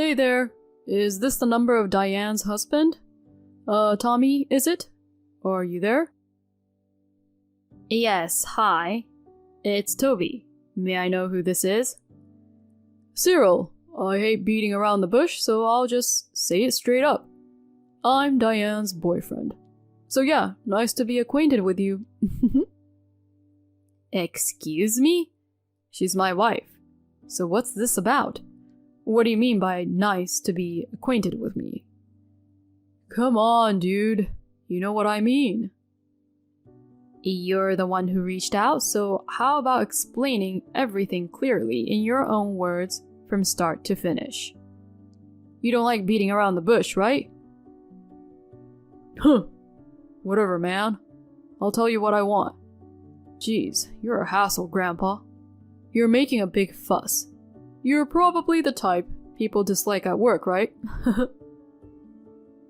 Hey there. Is this the number of Diane's husband? Tommy, is it? Are you there? Yes, hi. It's Toby. May I know who this is? Cyril. I hate beating around the bush, so I'll just say it straight up. I'm Diane's boyfriend. So yeah, nice to be acquainted with you. Excuse me? She's my wife. So what's this about? What do you mean by nice to be acquainted with me? Come on, dude. You know what I mean. You're the one who reached out, so how about explaining everything clearly in your own words from start to finish? You don't like beating around the bush, right? Huh. Whatever, man. I'll tell you what I want. Jeez, you're a hassle, Grandpa. You're making a big fuss. You're probably the type people dislike at work, right?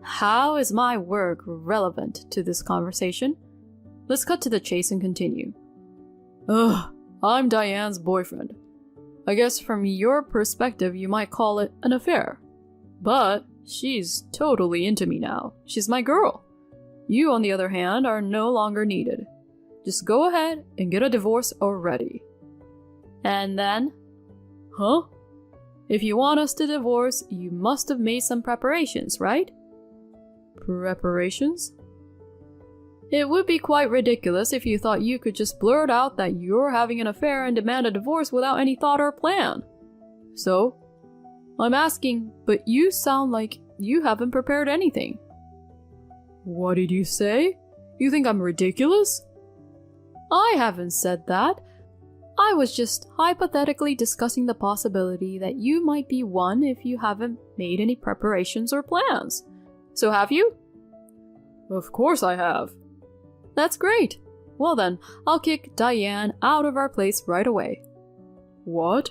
How is my work relevant to this conversation? Let's cut to the chase and continue. Ugh, I'm Diane's boyfriend. I guess from your perspective you might call it an affair. But she's totally into me now. She's my girl. You, on the other hand, are no longer needed. Just go ahead and get a divorce already. And then? Huh? If you want us to divorce, you must have made some preparations, right? Preparations? It would be quite ridiculous if you thought you could just blurt out that you're having an affair and demand a divorce without any thought or plan. So, I'm asking, but you sound like you haven't prepared anything. What did you say? You think I'm ridiculous? I haven't said that. I was just hypothetically discussing the possibility that you might be one if you haven't made any preparations or plans. So have you? Of course I have. That's great. Well then, I'll kick Diane out of our place right away. What?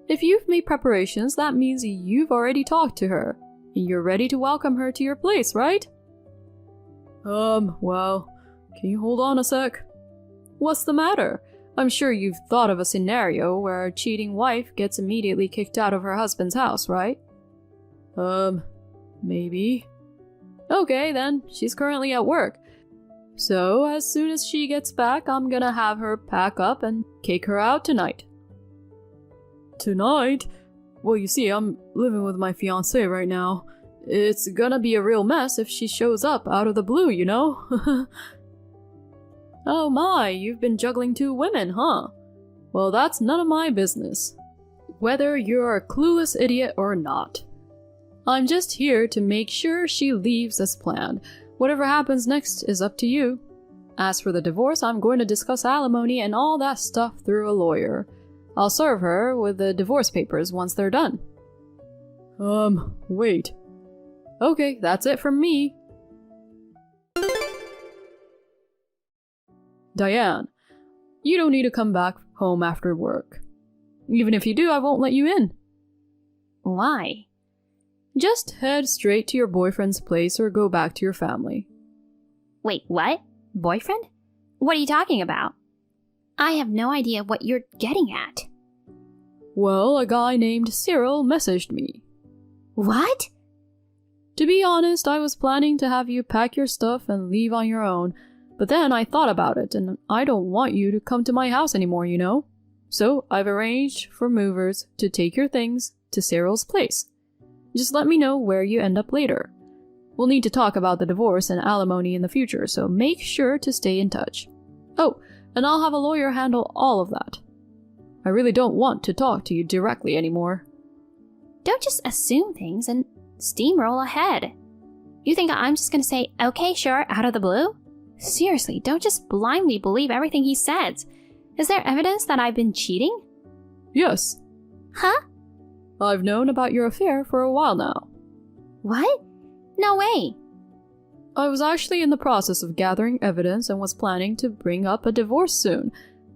If you've made preparations, that means you've already talked to her, and you're ready to welcome her to your place, right? Well, can you hold on a sec? What's the matter? I'm sure you've thought of a scenario where a cheating wife gets immediately kicked out of her husband's house, right? Maybe. Okay, then, she's currently at work. So, as soon as she gets back, I'm gonna have her pack up and kick her out tonight. Tonight? Well, you see, I'm living with my fiancé right now. It's gonna be a real mess if she shows up out of the blue, you know? Oh my, you've been juggling 2 women, huh? Well, that's none of my business. Whether you're a clueless idiot or not. I'm just here to make sure she leaves as planned. Whatever happens next is up to you. As for the divorce, I'm going to discuss alimony and all that stuff through a lawyer. I'll serve her with the divorce papers once they're done. Wait. Okay, that's it from me. Diane, you don't need to come back home after work. Even if you do, I won't let you in. Why? Just head straight to your boyfriend's place or go back to your family. Wait, what? Boyfriend? What are you talking about? I have no idea what you're getting at. Well, a guy named Cyril messaged me. What? To be honest, I was planning to have you pack your stuff and leave on your own, but then I thought about it, and I don't want you to come to my house anymore, you know? So I've arranged for movers to take your things to Cyril's place. Just let me know where you end up later. We'll need to talk about the divorce and alimony in the future, so make sure to stay in touch. Oh, and I'll have a lawyer handle all of that. I really don't want to talk to you directly anymore. Don't just assume things and steamroll ahead. You think I'm just gonna say, okay, sure, out of the blue? Seriously, don't just blindly believe everything he says. Is there evidence that I've been cheating? Yes. Huh? I've known about your affair for a while now. What? No way. I was actually in the process of gathering evidence and was planning to bring up a divorce soon,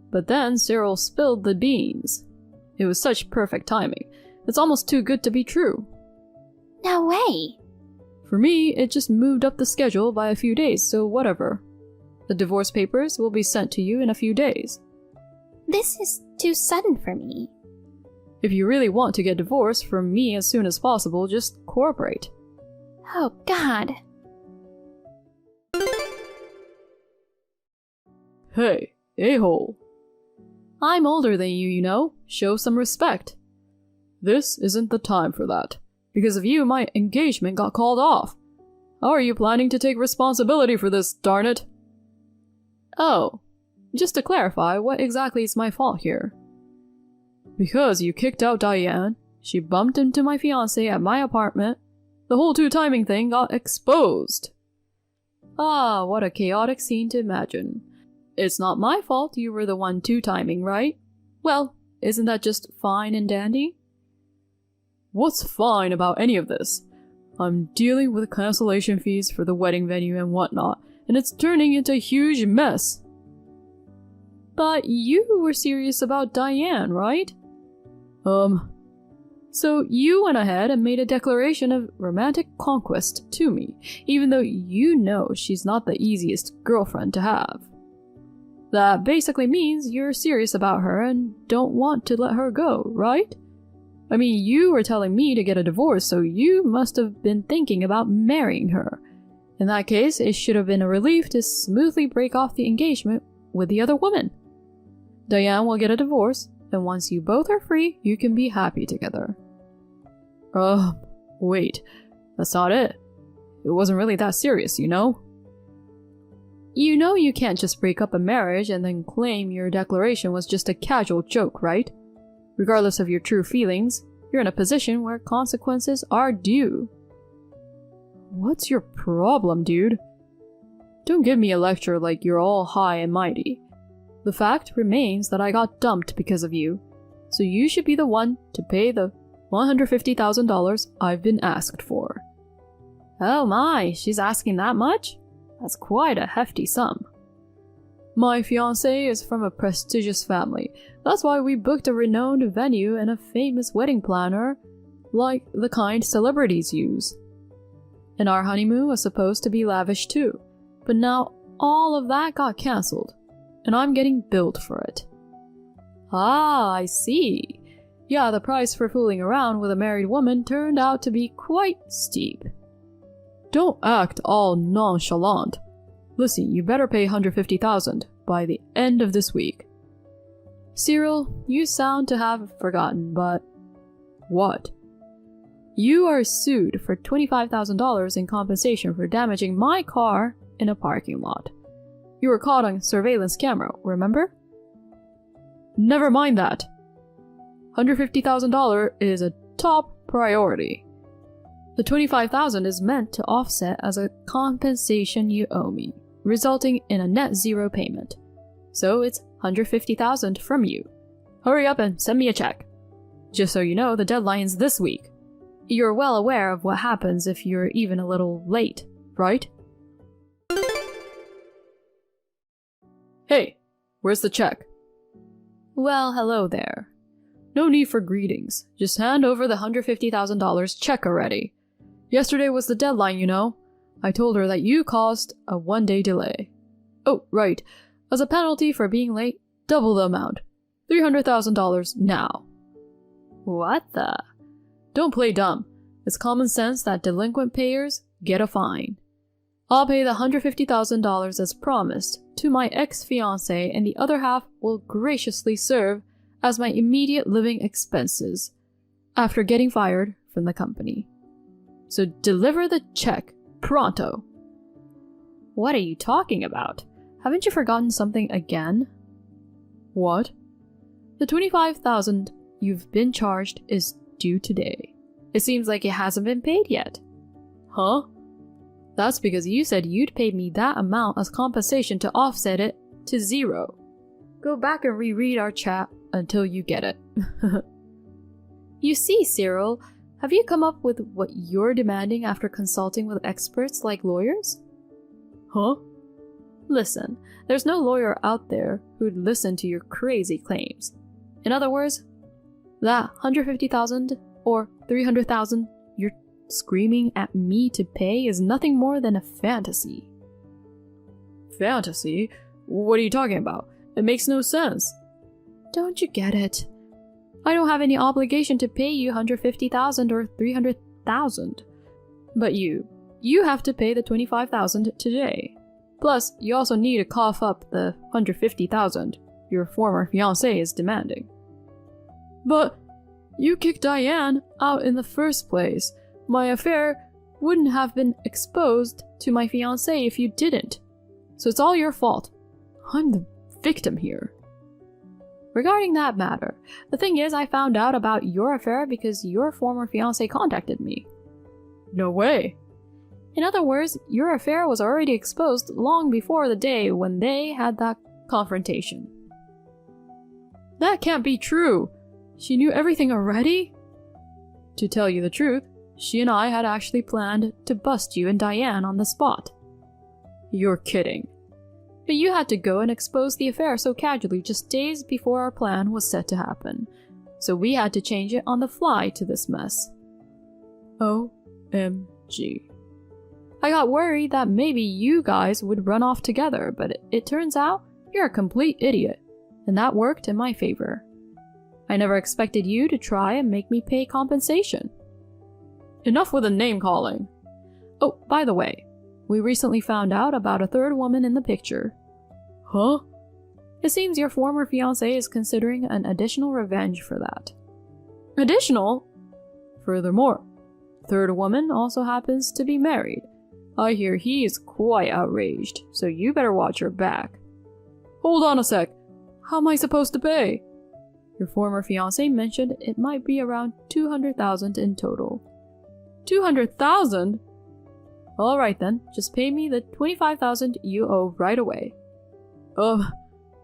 but then Cyril spilled the beans. It was such perfect timing. It's almost too good to be true. No way. For me, it just moved up the schedule by a few days, so whatever. The divorce papers will be sent to you in a few days. This is too sudden for me. If you really want to get divorced from me as soon as possible, just cooperate. Oh, God. Hey, a-hole. I'm older than you know. Show some respect. This isn't the time for that. Because of you, my engagement got called off. How are you planning to take responsibility for this, darn it? Oh, just to clarify, what exactly is my fault here? Because you kicked out Diane, she bumped into my fiancé at my apartment, the whole two-timing thing got exposed. Ah, what a chaotic scene to imagine. It's not my fault you were the one two-timing, right? Well, isn't that just fine and dandy? What's fine about any of this? I'm dealing with cancellation fees for the wedding venue and whatnot, and it's turning into a huge mess. But you were serious about Diane, right? So you went ahead and made a declaration of romantic conquest to me, even though you know she's not the easiest girlfriend to have. That basically means you're serious about her and don't want to let her go, right? I mean, you were telling me to get a divorce, so you must have been thinking about marrying her. In that case, it should have been a relief to smoothly break off the engagement with the other woman. Diane will get a divorce, and once you both are free, you can be happy together. Wait, that's not it. It wasn't really that serious, you know? You know you can't just break up a marriage and then claim your declaration was just a casual joke, right? Regardless of your true feelings, you're in a position where consequences are due. What's your problem, dude? Don't give me a lecture like you're all high and mighty. The fact remains that I got dumped because of you, so you should be the one to pay the $150,000 I've been asked for. Oh my, she's asking that much? That's quite a hefty sum. My fiancé is from a prestigious family. That's why we booked a renowned venue and a famous wedding planner, like the kind celebrities use. And our honeymoon was supposed to be lavish too, but now all of that got cancelled, and I'm getting billed for it. Ah, I see. Yeah, the price for fooling around with a married woman turned out to be quite steep. Don't act all nonchalant. Listen, you better pay $150,000 by the end of this week. Cyril, you sound to have forgotten, but... What? You are sued for $25,000 in compensation for damaging my car in a parking lot. You were caught on surveillance camera, remember? Never mind that. $150,000 is a top priority. The $25,000 is meant to offset as a compensation you owe me, resulting in a net zero payment. So it's $150,000 from you. Hurry up and send me a check. Just so you know, the deadline's this week. You're well aware of what happens if you're even a little late, right? Hey, where's the check? Well, hello there. No need for greetings. Just hand over the $150,000 check already. Yesterday was the deadline, you know. I told her that you caused a one-day delay. Oh, right. As a penalty for being late, double the amount. $300,000 now. What the? Don't play dumb. It's common sense that delinquent payers get a fine. I'll pay the $150,000 as promised to my ex-fiancé, and the other half will graciously serve as my immediate living expenses after getting fired from the company. So deliver the check pronto. What are you talking about? Haven't you forgotten something again? What? The $25,000 you've been charged is due today. It seems like it hasn't been paid yet. Huh? That's because you said you'd pay me that amount as compensation to offset it to zero. Go back and reread our chat until you get it. You see, Cyril, have you come up with what you're demanding after consulting with experts like lawyers? Huh? Listen, there's no lawyer out there who'd listen to your crazy claims. In other words, that $150,000 or $300,000 you're screaming at me to pay is nothing more than a fantasy. Fantasy? What are you talking about? It makes no sense. Don't you get it? I don't have any obligation to pay you 150,000 or 300,000. But you have to pay the 25,000 today. Plus, you also need to cough up the 150,000 your former fiancé is demanding. But you kicked Diane out in the first place. My affair wouldn't have been exposed to my fiancé if you didn't. So it's all your fault. I'm the victim here. Regarding that matter, the thing is I found out about your affair because your former fiancé contacted me. No way. In other words, your affair was already exposed long before the day when they had that confrontation. That can't be true. She knew everything already? To tell you the truth, she and I had actually planned to bust you and Diane on the spot. You're kidding. But you had to go and expose the affair so casually just days before our plan was set to happen. So we had to change it on the fly to this mess. OMG. I got worried that maybe you guys would run off together, but it turns out you're a complete idiot. And that worked in my favor. I never expected you to try and make me pay compensation. Enough with the name-calling. Oh, by the way, we recently found out about a third woman in the picture. Huh? It seems your former fiancé is considering an additional revenge for that. Additional? Furthermore, the third woman also happens to be married. I hear he is quite outraged, so you better watch your back. Hold on a sec. How am I supposed to pay? Your former fiancé mentioned it might be around 200,000 in total. 200,000? Alright then, just pay me the 25,000 you owe right away.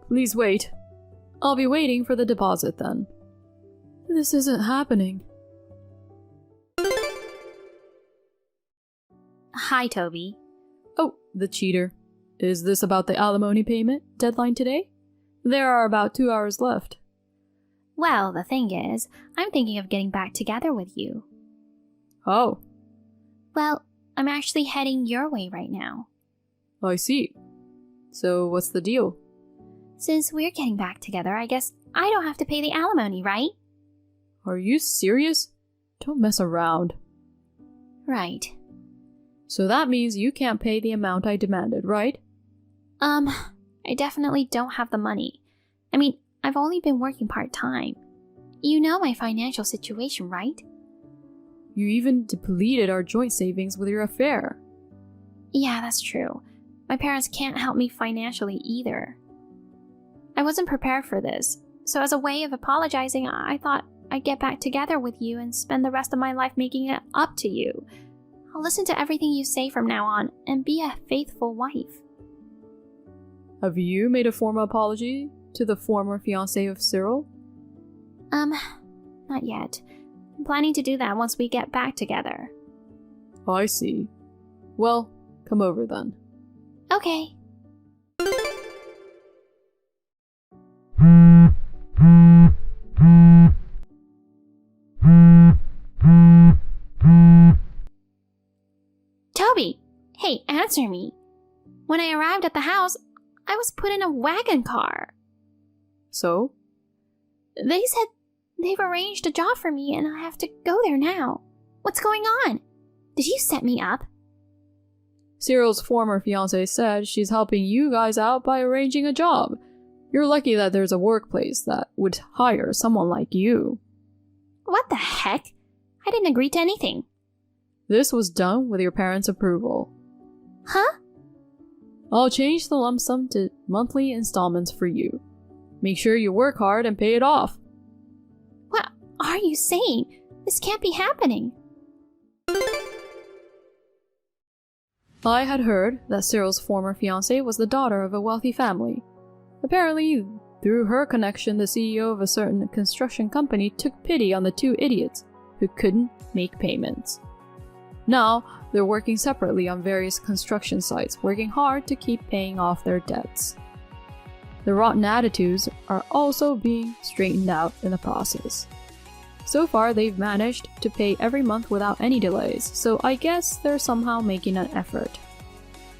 Please wait. I'll be waiting for the deposit then. This isn't happening. Hi, Toby. Oh, the cheater. Is this about the alimony payment deadline today? There are about 2 hours left. Well, the thing is, I'm thinking of getting back together with you. Oh. Well, I'm actually heading your way right now. I see. So what's the deal? Since we're getting back together, I guess I don't have to pay the alimony, right? Are you serious? Don't mess around. Right. So that means you can't pay the amount I demanded, right? I definitely don't have the money. I mean, I've only been working part-time. You know my financial situation, right? You even depleted our joint savings with your affair. Yeah, that's true. My parents can't help me financially either. I wasn't prepared for this, so as a way of apologizing, I thought I'd get back together with you and spend the rest of my life making it up to you. I'll listen to everything you say from now on and be a faithful wife. Have you made a formal apology to the former fiancé of Cyril? Not yet. I'm planning to do that once we get back together. I see. Well, come over then. Okay. Toby! Hey, answer me. When I arrived at the house, I was put in a wagon car. So? They said they've arranged a job for me and I have to go there now. What's going on? Did you set me up? Cyril's former fiancée said she's helping you guys out by arranging a job. You're lucky that there's a workplace that would hire someone like you. What the heck? I didn't agree to anything. This was done with your parents' approval. Huh? I'll change the lump sum to monthly installments for you. Make sure you work hard and pay it off. What are you saying? This can't be happening. I had heard that Cyril's former fiancée was the daughter of a wealthy family. Apparently, through her connection, the CEO of a certain construction company took pity on the two idiots who couldn't make payments. Now, they're working separately on various construction sites, working hard to keep paying off their debts. The rotten attitudes are also being straightened out in the process. So far, they've managed to pay every month without any delays, so I guess they're somehow making an effort.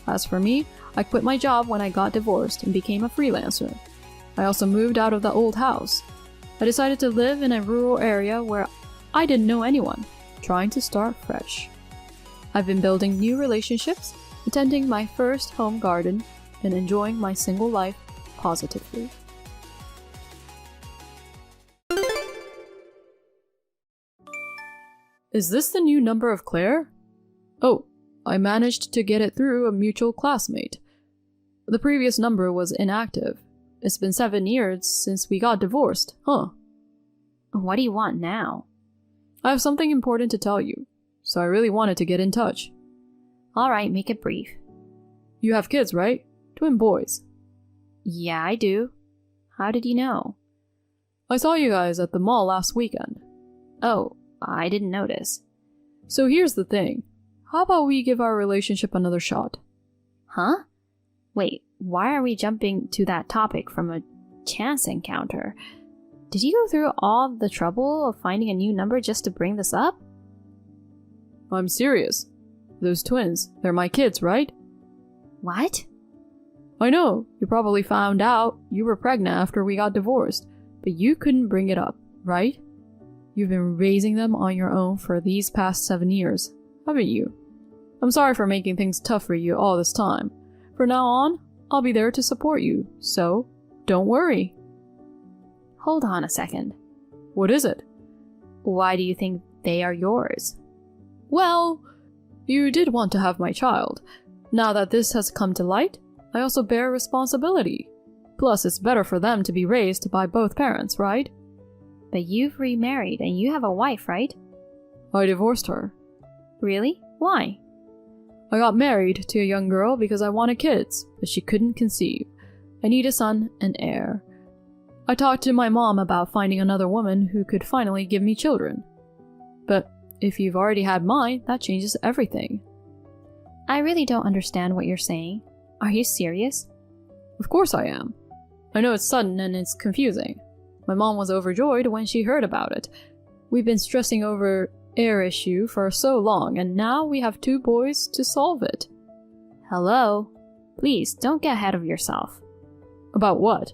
As for me, I quit my job when I got divorced and became a freelancer. I also moved out of the old house. I decided to live in a rural area where I didn't know anyone, trying to start fresh. I've been building new relationships, attending my first home garden, and enjoying my single life positively. Is this the new number of Claire? Oh, I managed to get it through a mutual classmate. The previous number was inactive. It's been 7 years since we got divorced, huh? What do you want now? I have something important to tell you, so I really wanted to get in touch. Alright, make it brief. You have kids, right? Twin boys. Yeah, I do. How did you know? I saw you guys at the mall last weekend. Oh, I didn't notice. So here's the thing. How about we give our relationship another shot? Huh? Wait, why are we jumping to that topic from a chance encounter? Did you go through all the trouble of finding a new number just to bring this up? I'm serious. Those twins, they're my kids, right? What? I know, you probably found out you were pregnant after we got divorced, but you couldn't bring it up, right? You've been raising them on your own for these past 7 years, haven't you? I'm sorry for making things tough for you all this time. From now on, I'll be there to support you, so don't worry. Hold on a second. What is it? Why do you think they are yours? Well, you did want to have my child. Now that this has come to light, I also bear responsibility. Plus, it's better for them to be raised by both parents, right? But you've remarried and you have a wife, right? I divorced her. Really? Why? I got married to a young girl because I wanted kids, but she couldn't conceive. I need a son and heir. I talked to my mom about finding another woman who could finally give me children. But if you've already had mine, that changes everything. I really don't understand what you're saying. Are you serious? Of course I am. I know it's sudden and it's confusing. My mom was overjoyed when she heard about it. We've been stressing over heir issue for so long, and now we have 2 boys to solve it. Hello? Please, don't get ahead of yourself. About what?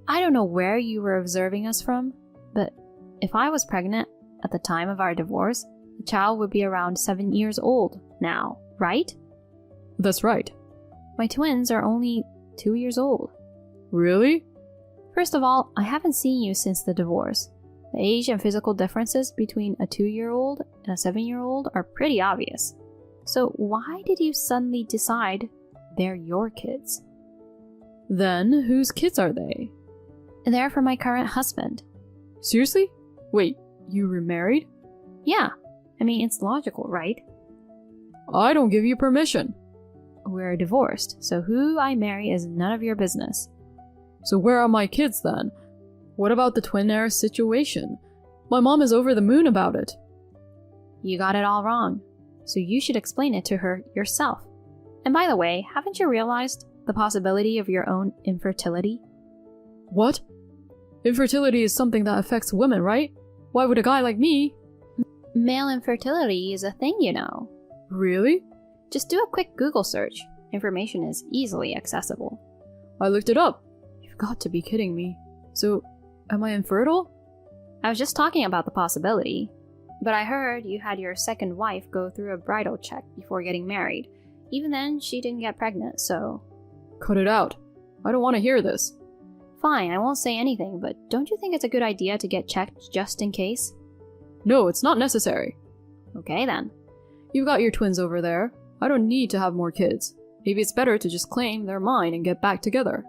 I don't know where you were observing us from, but if I was pregnant at the time of our divorce, the child would be around 7 years old now, right? That's right. My twins are only 2 years old. Really? First of all, I haven't seen you since the divorce. The age and physical differences between a 2-year-old and a 7-year-old are pretty obvious. So why did you suddenly decide they're your kids? Then, whose kids are they? They're from my current husband. Seriously? Wait, you remarried? Yeah, I mean, it's logical, right? I don't give you permission. We're divorced, so who I marry is none of your business. So where are my kids then? What about the twin heir situation? My mom is over the moon about it. You got it all wrong, so you should explain it to her yourself. And by the way, haven't you realized the possibility of your own infertility? What? Infertility is something that affects women, right? Why would a guy like me? Male infertility is a thing, you know. Really? Just do a quick Google search. Information is easily accessible. I looked it up. You've got to be kidding me. So, am I infertile? I was just talking about the possibility. But I heard you had your second wife go through a bridal check before getting married. Even then, she didn't get pregnant, so... Cut it out. I don't want to hear this. Fine, I won't say anything, but don't you think it's a good idea to get checked just in case? No, it's not necessary. Okay then. You've got your twins over there. I don't need to have more kids. Maybe it's better to just claim they're mine and get back together.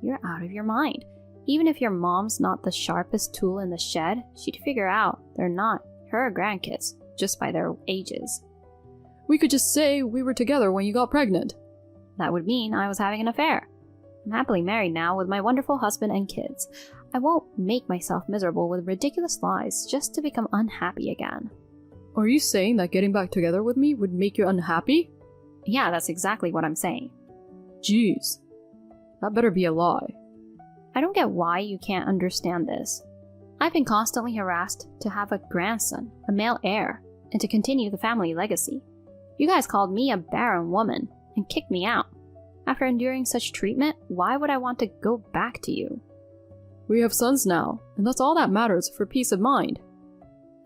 You're out of your mind. Even if your mom's not the sharpest tool in the shed, she'd figure out they're not her grandkids, just by their ages. We could just say we were together when you got pregnant. That would mean I was having an affair. I'm happily married now with my wonderful husband and kids. I won't make myself miserable with ridiculous lies just to become unhappy again. Are you saying that getting back together with me would make you unhappy? Yeah, that's exactly what I'm saying. Jeez. That better be a lie. I don't get why you can't understand this. I've been constantly harassed to have a grandson, a male heir, and to continue the family legacy. You guys called me a barren woman and kicked me out. After enduring such treatment, why would I want to go back to you? We have sons now, and that's all that matters for peace of mind.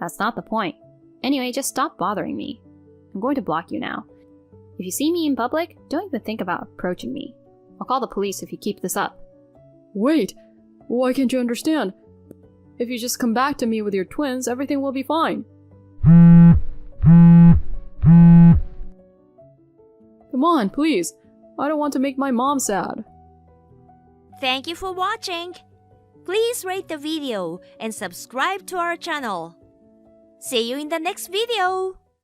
That's not the point. Anyway, just stop bothering me. I'm going to block you now. If you see me in public, don't even think about approaching me. I'll call the police if you keep this up. Wait! Why can't you understand? If you just come back to me with your twins, everything will be fine. Come on, please. I don't want to make my mom sad. Thank you for watching. Please rate the video and subscribe to our channel. See you in the next video.